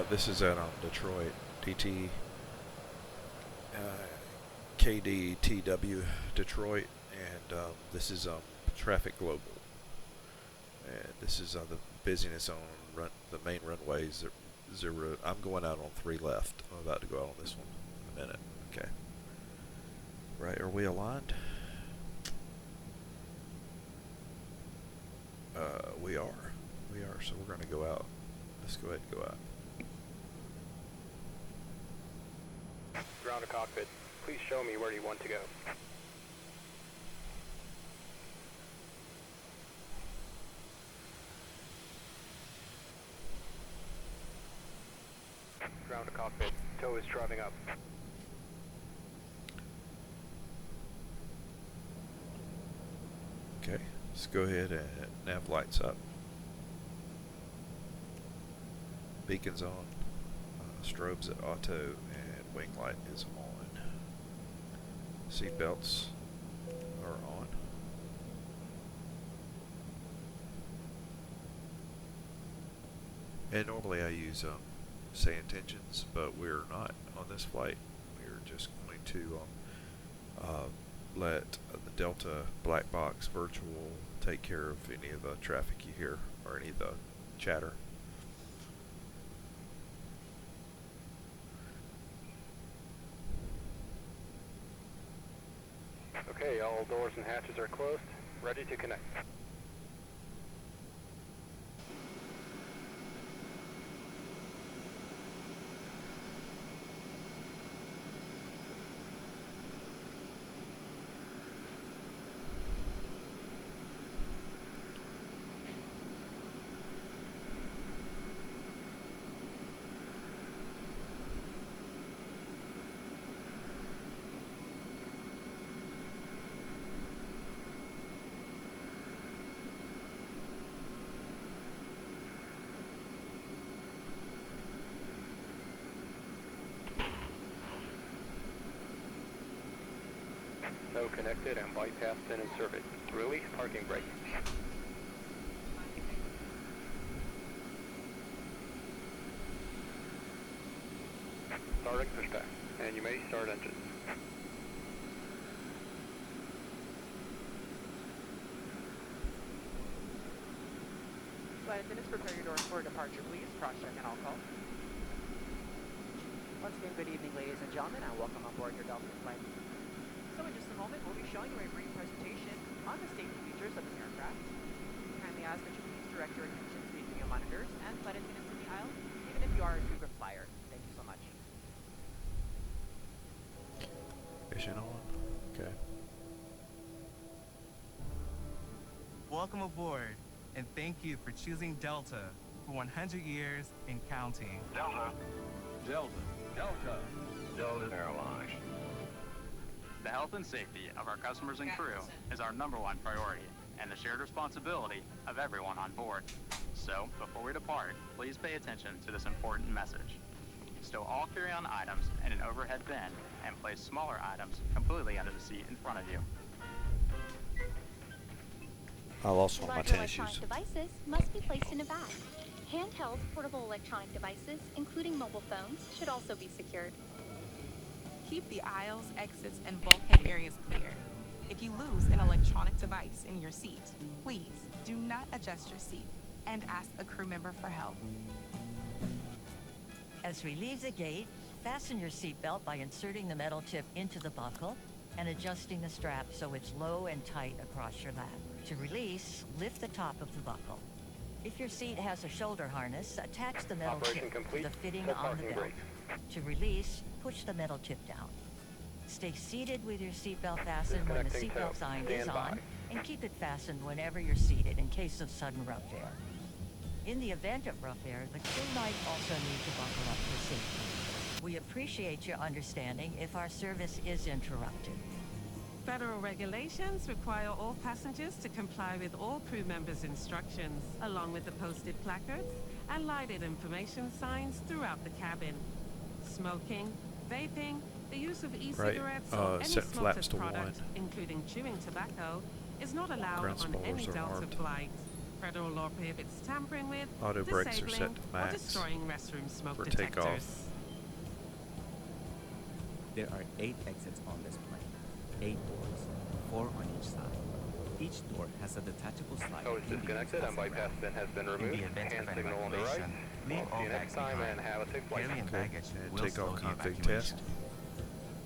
This is at Detroit, KDTW Detroit, and this is Traffic Global. And this is the busyness on the main runways. I'm going out on 3 left. I'm about to go out on this one in a minute. Okay. Right, are we aligned? We are. We are, so we're going to go out. Let's go ahead and go out. Ground to cockpit. Please show me where you want to go. Ground to cockpit. Tow is driving up. Okay, let's go ahead and nav lights up. Beacons on. Strobes at auto, and wing light is on. Seat belts are on. And normally I use say intentions, but we're not on this flight. We're just going to let the Delta black box virtual take care of any of the traffic you hear or any of the chatter. Okay, all doors and hatches are closed. Ready to connect. No connected and bypass pin inserted. Release parking brake. Starting pushback, and you may start engine. Flight attendants, prepare your doors for departure, please. Cross-check and all call. Once again, good evening, ladies and gentlemen, and welcome on board your Delta flight. So in just a moment, we'll be showing you a brief presentation on the safety features of the aircraft. We kindly ask that you please direct your attention to the video monitors and flight attendants in the aisle, even if you are a frequent flyer. Thank you so much. Mission on. Okay. Welcome aboard, and thank you for choosing Delta for 100 years and counting. Delta. Delta. Delta. Delta Airlines. The health and safety of our customers and crew is our #1 priority and the shared responsibility of everyone on board. So, before we depart, please pay attention to this important message. Stow all carry-on items in an overhead bin and place smaller items completely under the seat in front of you. I lost one of my Larger tennis electronic shoes. devices must be placed in a bag. Handheld portable electronic devices, including mobile phones, should also be secured. Keep the aisles, exits, and bulkhead areas clear. If you lose an electronic device in your seat, please do not adjust your seat and ask a crew member for help. As we leave the gate, fasten your seatbelt by inserting the metal tip into the buckle and adjusting the strap so it's low and tight across your lap. To release, lift the top of the buckle. If your seat has a shoulder harness, attach the metal Operation tip complete. to the fitting Full on the parking belt. brake. To release, push the metal tip down. Stay seated with your seatbelt fastened when the Disconnecting seatbelt tow. sign Stand is by. on, and keep it fastened whenever you're seated in case of sudden rough air. In the event of rough air, the crew might also need to buckle up for safety. We appreciate your understanding if our service is interrupted. Federal regulations require all passengers to comply with all crew members' instructions, along with the posted placards and lighted information signs throughout the cabin. Smoking, vaping, the use of e-cigarettes or any set flaps smokeless to product, 1. including chewing tobacco, is not allowed Ground on any spoilers are Delta armed. flight. Federal law prohibits tampering with, Auto brakes are set disabling, to or max destroying restroom smoke for detectors. takeoff. There are 8 exits on this plane. 8 doors, 4 on each side. Each door has a detachable slide. KAUS disconnected and bypass pin has been In removed. the event Hand of an signal on the right. evacuation, leave We'll see all you next bags time behind. and have a safe flight. Carry-in Okay, baggage and will takeoff slow the config evacuation. test.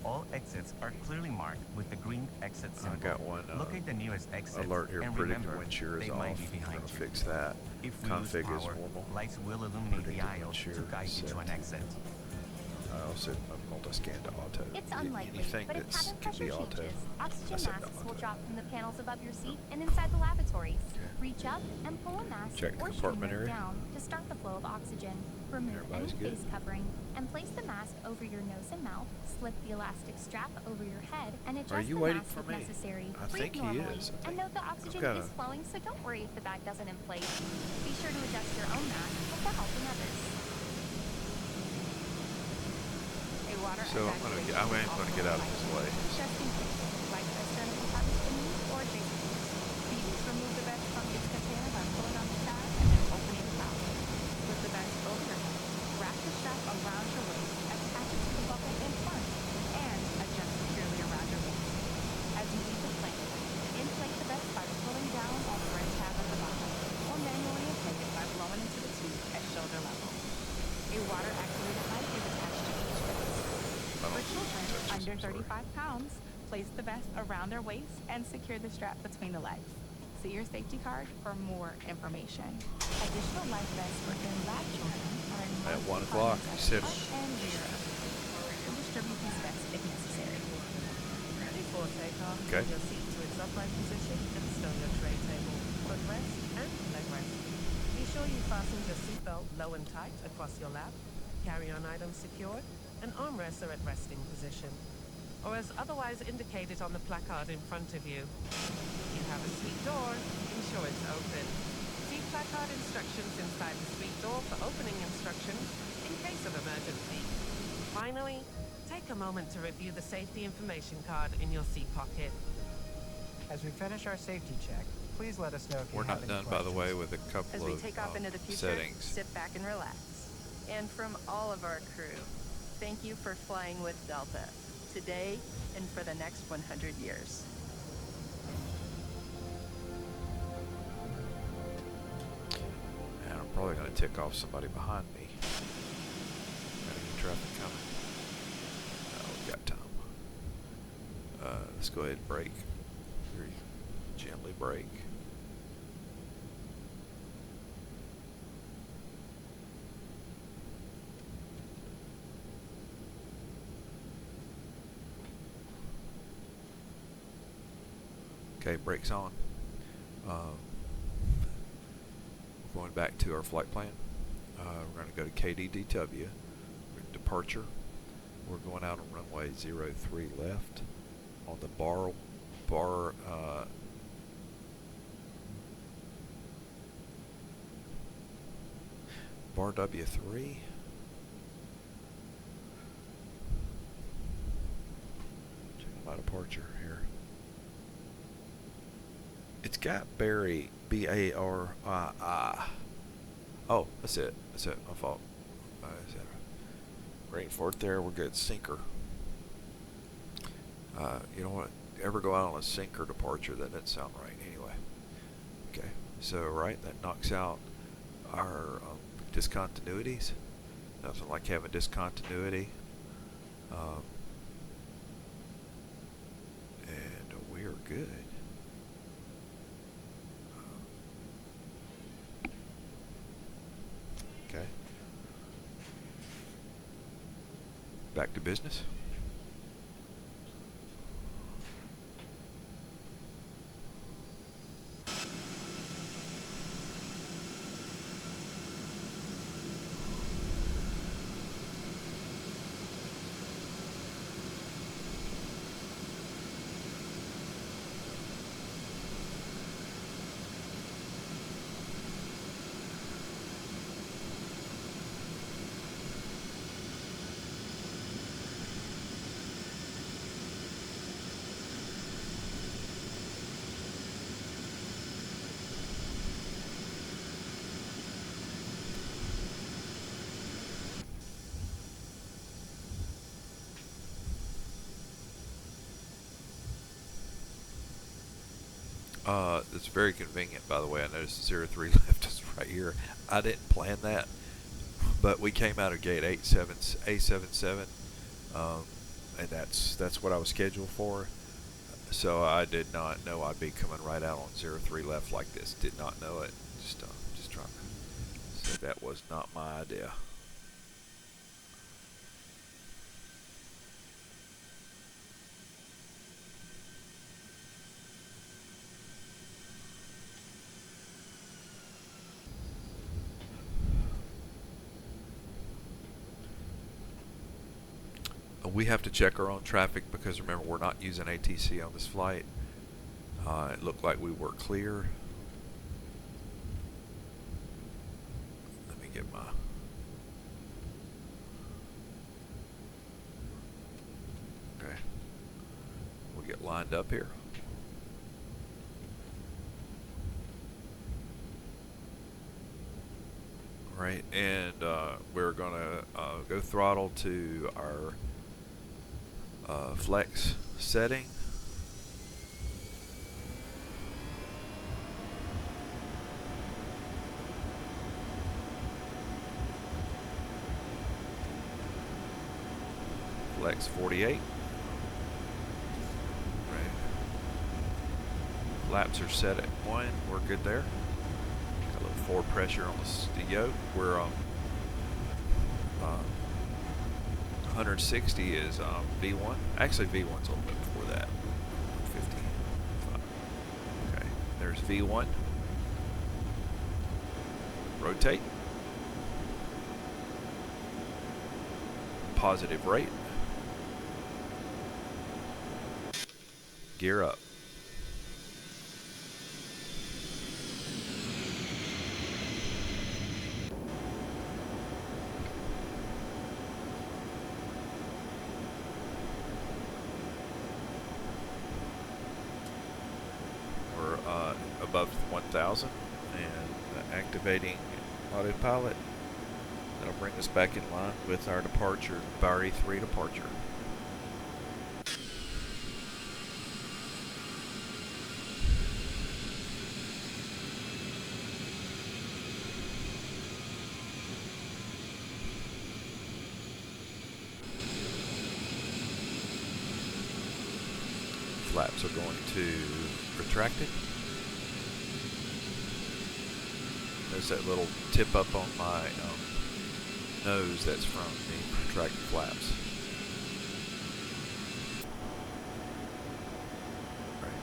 All exits are clearly marked with the green exit symbol. I got one Locate the nearest exit alert here. and Predicted remember, wind shear is they off. might be We're behind gonna you. fix that. If we lose Config is power, normal. lights will illuminate the Predicted wind aisles shear to guide you set. to an exit. I also multi-scan to auto. It's unlikely, Anything but if that's cabin can pressure be auto. changes, I oxygen said masks no will auto. drop from the panels above your seat and inside the lavatories. Okay. Reach up and pull a mask Check the or compartment shoulder area. down to start the flow of oxygen. Remove Everybody's any good. face covering and place the mask over your nose and mouth. Slip the elastic strap over your head and adjust you the waiting mask for if me? necessary. I Breathe think he normally is. I and think note the oxygen got is a- flowing, so don't worry if the bag doesn't inflate. Be sure to adjust your own mask before helping others. A water So I'm gonna get out of his way. Just in case, like the sternum compartment beneath or adjacent. Please remove the bag from its container by pulling on the tab and then opening the top. Put the bag over your head. Wrap the strap around your waist, attach it to the buckle in front, and adjust securely around your waist. As you leave the plane, inflate the vest by pulling down on the red tab at the bottom, or manually inflate it by blowing into the tube at shoulder level. A water-activated light is attached to each vest. For children under 35 pounds, place the vest around their waist and secure the strap between the legs. See your safety card for more information. Additional life vests for in-lab children are in At most 1 o'clock, compartments he said. at the front and rear of the plane. We'll distribute these vests if necessary. Before takeoff, Okay. bring your seat to its upright position and stow your tray table, footrest, and leg rest. Be sure you fasten your seatbelt low and tight across your lap, carry-on items secured, and armrests are at resting position, or as otherwise indicated on the placard in front of you. If you have a suite door, ensure it's open. See placard instructions inside the suite door for opening instructions in case of emergency. Finally, take a moment to review the safety information card in your seat pocket. As we finish our safety check, please let us know if you We're have not any done, by the way, questions. with a couple As we of take off into the future, settings. sit back and relax. And from all of our crew, thank you for flying with Delta, today and for the next 100 years. And I'm probably going to tick off somebody behind me. Got any traffic coming? No, we've got time. Let's go ahead and brake. Very gently brake. Okay, brakes on. We're going back to our flight plan. We're going to go to KDTW. Departure. We're going out on runway 03 left on the bar W3. Checking my departure here. It's got Barry, B-A-R-I-I. Oh, that's it. That's it. My fault. Rain for it there. We're good. Sinker. You know what? Ever go out on a sinker departure? That doesn't sound right. Anyway. Okay. So, right, that knocks out our discontinuities. Nothing like having discontinuity. And we're good. Okay. Back to business. It's very convenient, by the way. I noticed 03 left us right here. I didn't plan that, but we came out of gate A77, and that's what I was scheduled for. So I did not know I'd be coming right out on 03 left like this. Did not know it. Just trying to say that was not my idea. We have to check our own traffic because remember we're not using ATC on this flight. It looked like we were clear. Let me get my okay. We'll get lined up here. Right, and we're gonna go throttle to our flex setting. Flex 48. Right. Flaps are set at 1. We're good there. Got a little forward pressure on the yoke. We're 160 is V1. Actually, V1's a little bit before that. 155. Okay, there's V1. Rotate. Positive rate. Gear up. Above 1,000 and activating autopilot. That'll bring us back in line with our departure, our E3 departure. Flaps are going to retract it. There's that little tip up on my nose that's from the retracted flaps. Right.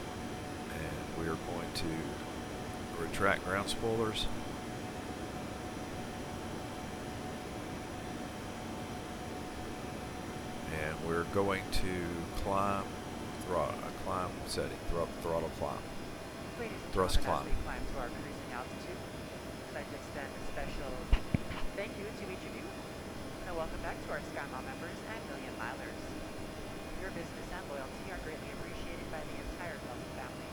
And we are going to retract ground spoilers. And we're going to climb setting, throttle climb. Thrust climb. As we climb to our cruising altitude, I'd like to extend a special thank you to each of you, and a welcome back to our SkyMile members and Million Milers. Your business and loyalty are greatly appreciated by the entire Delta family.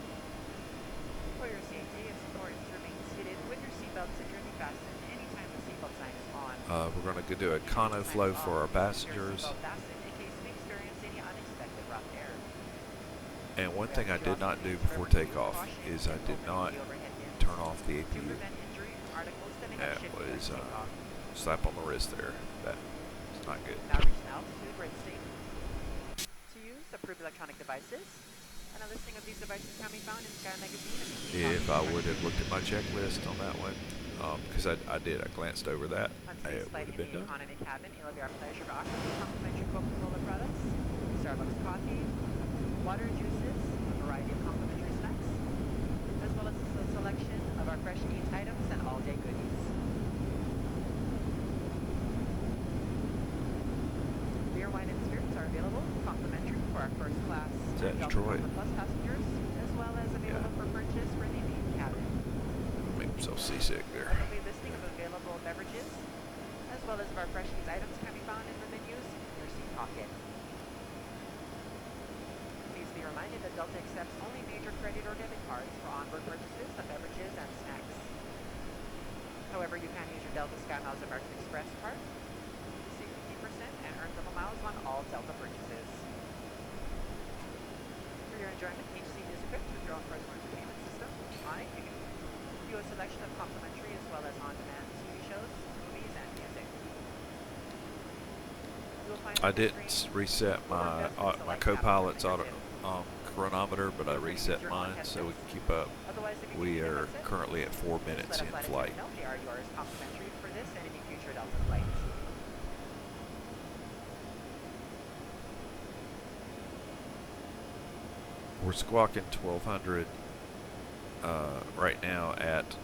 For your safety, it's important to remain seated with your seatbelt securely fastened anytime the seatbelt sign is on. We're going to do a Econo flow for our passengers. And one thing I did not do before takeoff is I did not turn off the APU. That was slap on the wrist there. That is not good. Now reach an altitude where it's safe to use approved electronic devices. And a listing of these devices can be found in Sky Magazine. If I would have looked at my checklist on that one, because I did, I glanced over that. It would have been done. Economy cabin, you'll have our pleasure to offer complimentary Coca-Cola products, Starbucks coffee, water, juices, a variety of complimentary snacks, as well as a selection of our fresh eat items and all-day goodies. Beer, wine, and spirits are available complimentary for our first class Detroit Plus passengers, as well as available for purchase for the main cabin. Make himself seasick there. A complete listing of available beverages, as well as of our fresh eat items, can be found in the menus in your seat pocket. Be reminded that Delta accepts only major credit or debit cards for onboard purchases of beverages and snacks. However, you can use your Delta SkyMiles American Express card to save 50% and earn double miles on all Delta purchases. For your enjoyment, HC is equipped with your own personal entertainment system, On it, you can view a selection of complimentary as well as on-demand TV shows, movies, and music. You will find I on the didn't screen reset lower my investment my select co-pilot's cabin chronometer, but I Feel free to use reset your mine on-cabin so we notes. can keep up. Otherwise, if you We need them, are that's it. currently at 4 Just minutes let in a flight flight. attendant know they are yours complimentary for this and any future Delta flights. We're squawking 1200 right now at,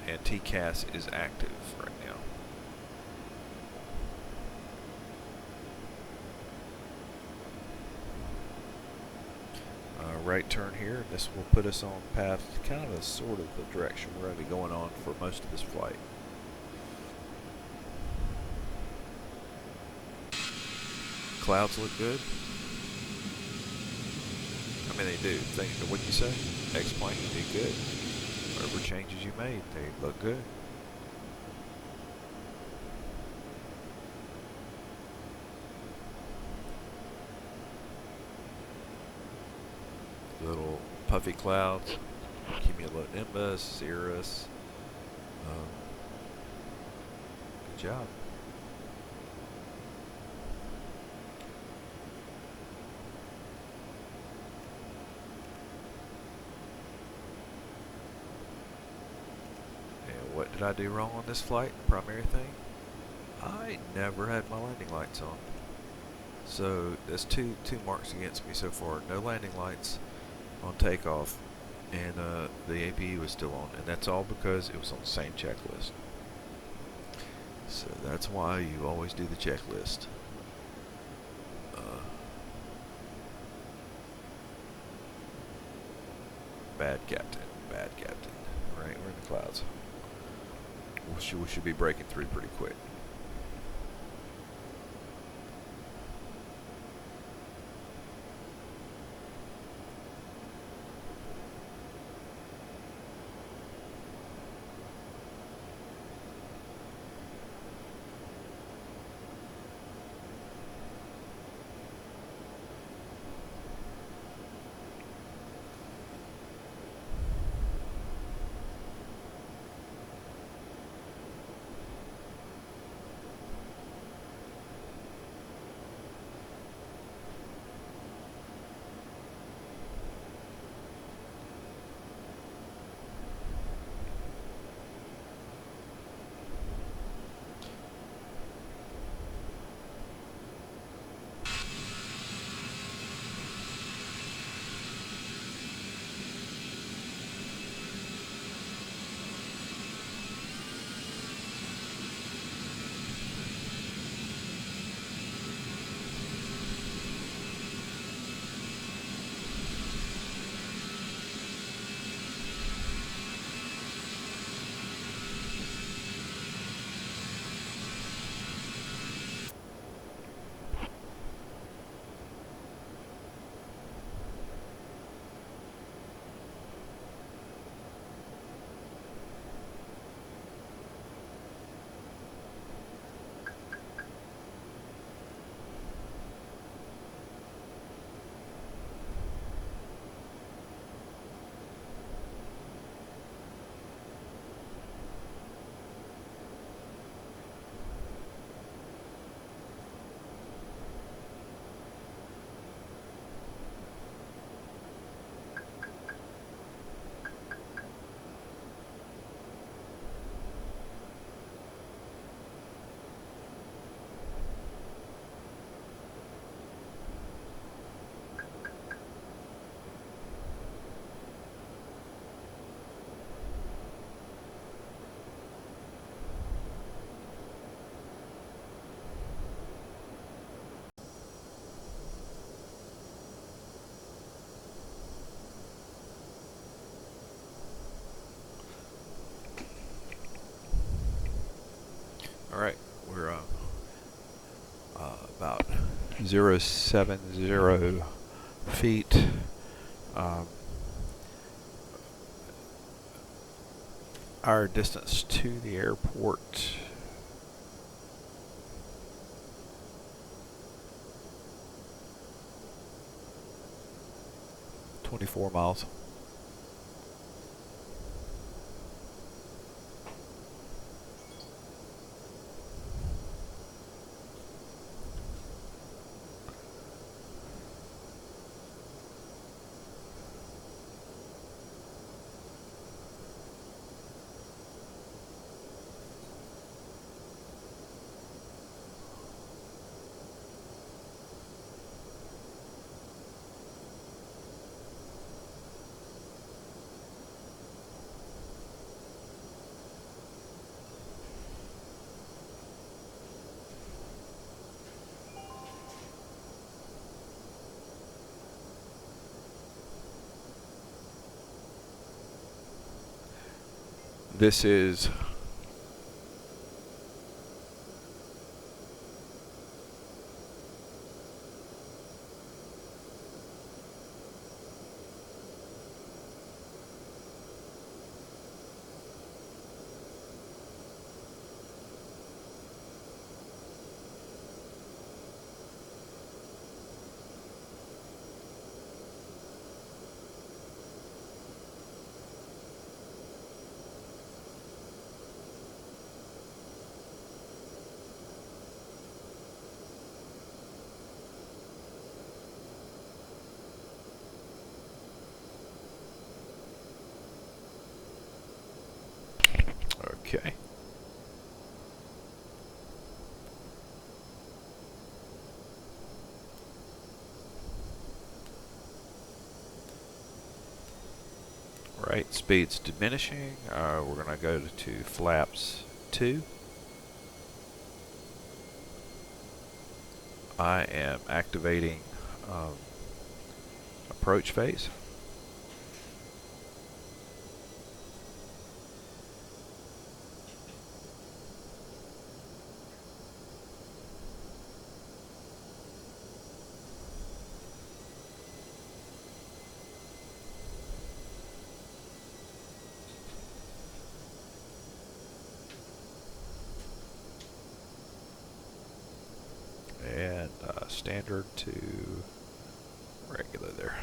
and TCAS is active right now. Right turn here. This will put us on path, kind of a sort of the direction we're going to be going on for most of this flight. Clouds look good. I mean, they do. What'd you say? Xplane, you did good. Whatever changes you made, they look good. Little puffy clouds, cumulonimbus, cirrus. Good job. And what did I do wrong on this flight? Primary thing? I never had my landing lights on. So that's two marks against me so far. No landing lights on takeoff, and the APU was still on, and that's all because it was on the same checklist. So that's why you always do the checklist. Bad captain, bad captain. Right, we're in the clouds. We should be breaking through pretty quick. Alright, we're about 070 feet. Our distance to the airport, (24 miles). This is okay. Right, speed's diminishing. We're going to go to flaps 2. I am activating approach phase. And standard to regular there.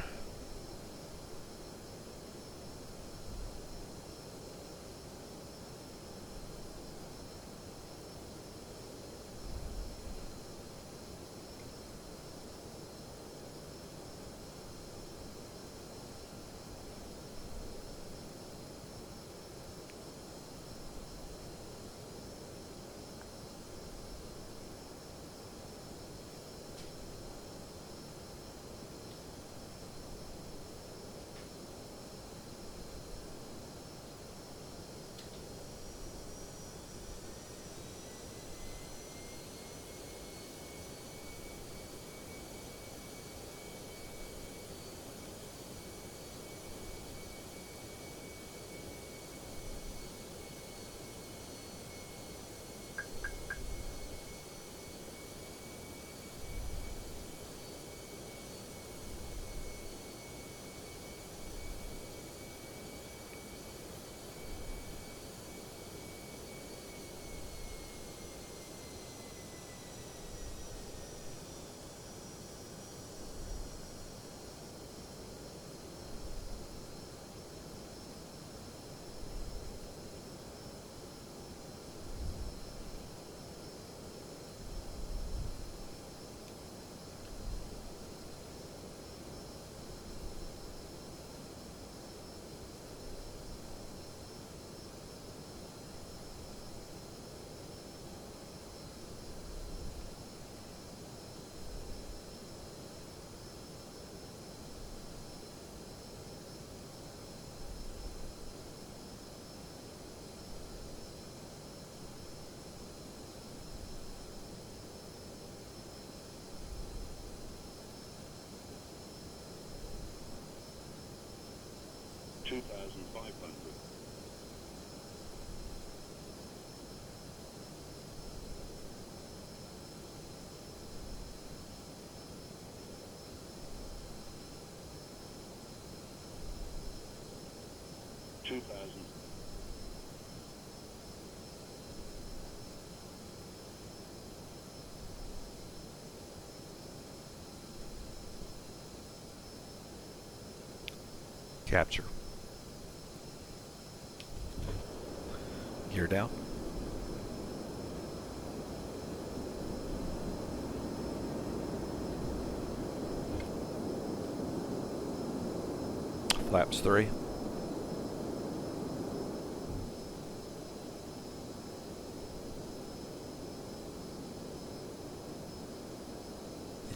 Capture. Gear down. Flaps 3.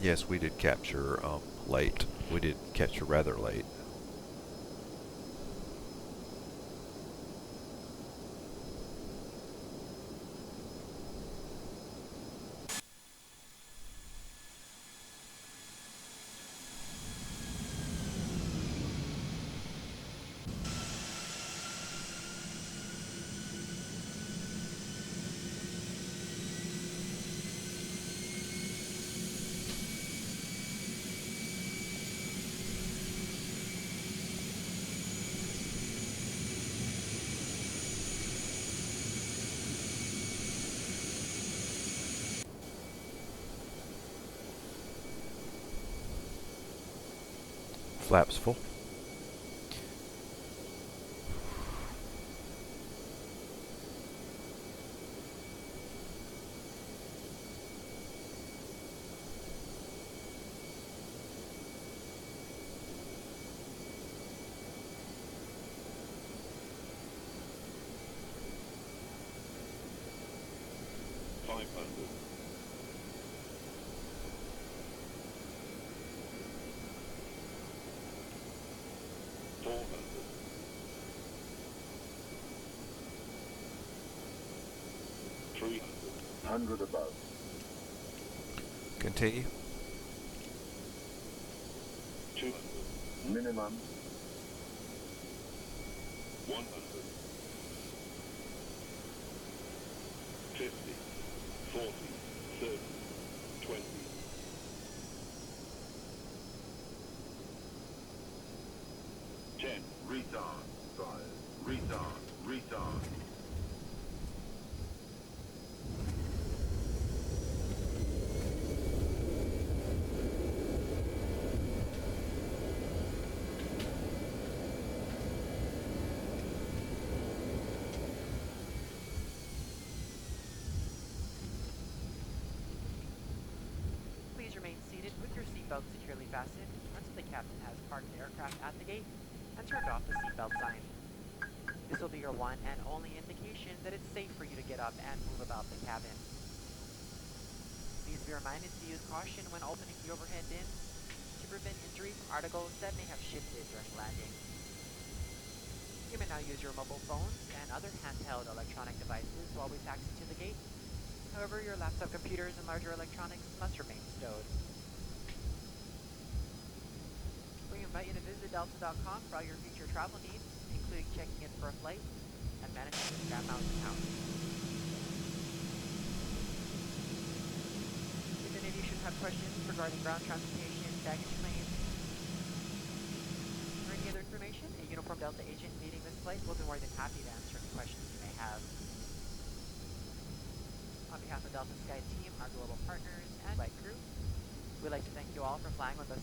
Yes, we did capture late. We did capture rather late. Flaps full. Above. Continue. 200. Minimum. 100. 50. 40. 30. 20. 10. Retard. 5. Retard. Retard. Please remain seated with your seatbelt securely fastened until the captain has parked the aircraft at the gate and turned off the seatbelt sign. This will be your one and only indication that it's safe for you to get up and move about the cabin. Please be reminded to use caution when opening the overhead bins to prevent injury from articles that may have shifted during landing. You may now use your mobile phones and other handheld electronic devices while we taxi to the gate. However, your laptop computers and larger electronics must remain stowed. We invite you to visit Delta.com for all your future travel needs, including checking in for a flight and managing your strap mount account. If any of you should have questions regarding ground transportation, baggage claims, or any other information, a uniformed Delta agent leading this flight will be more than happy to answer any questions you may have. On behalf of Delta Sky Team, our global partners, and flight crew, we'd like to thank you all for flying with us.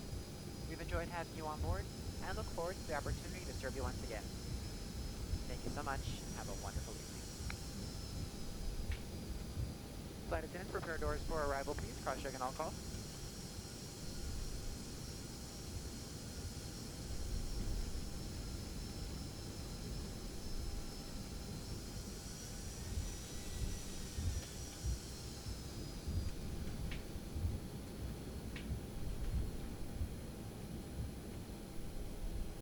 We've enjoyed having you on board and look forward to the opportunity to serve you once again. Thank you so much and have a wonderful evening. Flight attendants, prepare doors for arrival, please. Cross-check and all call.